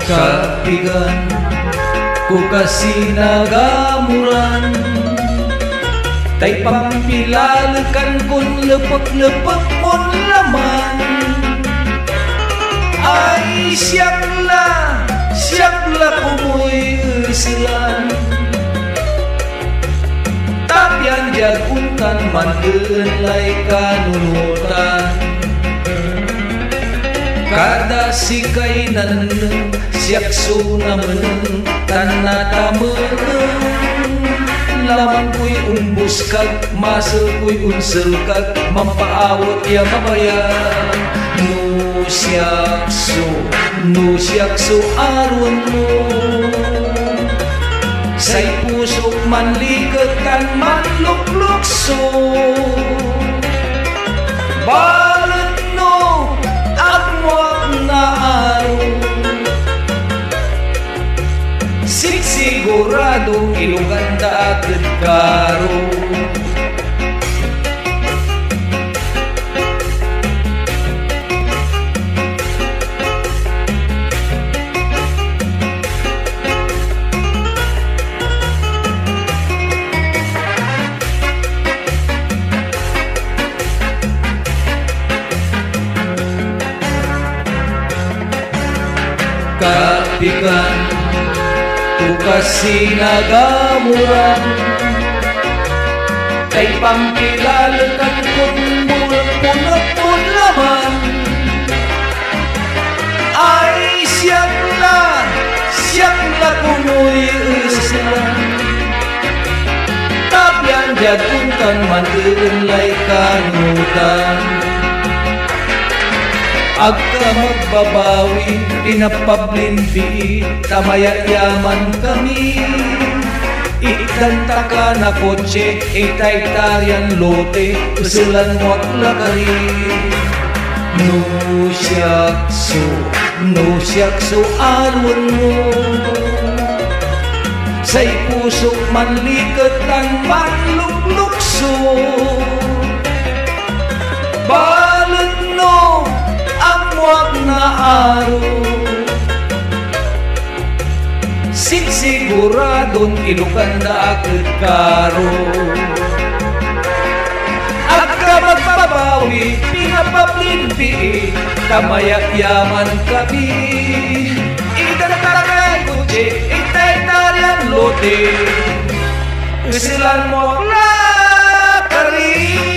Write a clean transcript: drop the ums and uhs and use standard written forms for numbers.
Kapigan ko kasi nagamuran, tay pampilalakan kun lepek-lepek mon laman. Ay siyakla kumoy usilan, tapyan jaguntan mandelay kanunutan. Kada sikay naneng siyak sunamen tanatamen, laman ko'y umbus kag masel ko'y unsel kag mampaawat ya mabayan. No siyakso aron mo, say pusok manliketan manluklukso. Balat no agwag na araw, sigurado iluganda agad karo. Kapigan ko kasi nagamuran, tay pampilalakan kung bulak-bulak laman. Ay siyakla kumoy usilan, tapyan jaguntan mandelay kanutan. Agka magbabawi, pinapablinbi, tamaya yaman kami. Ikanta ka na kotse, itay-tarian lote, usilan mo at lakari. No siyakso aron mo, say pusok manlikat ang manluklukso. Balat no wag na araw, siguradon iluganda agad karo. Agka magbabawi, pinapablinbi, tamaya yaman kami. Idatakay kutsi, itay-tarian lote, usilan mo lakari.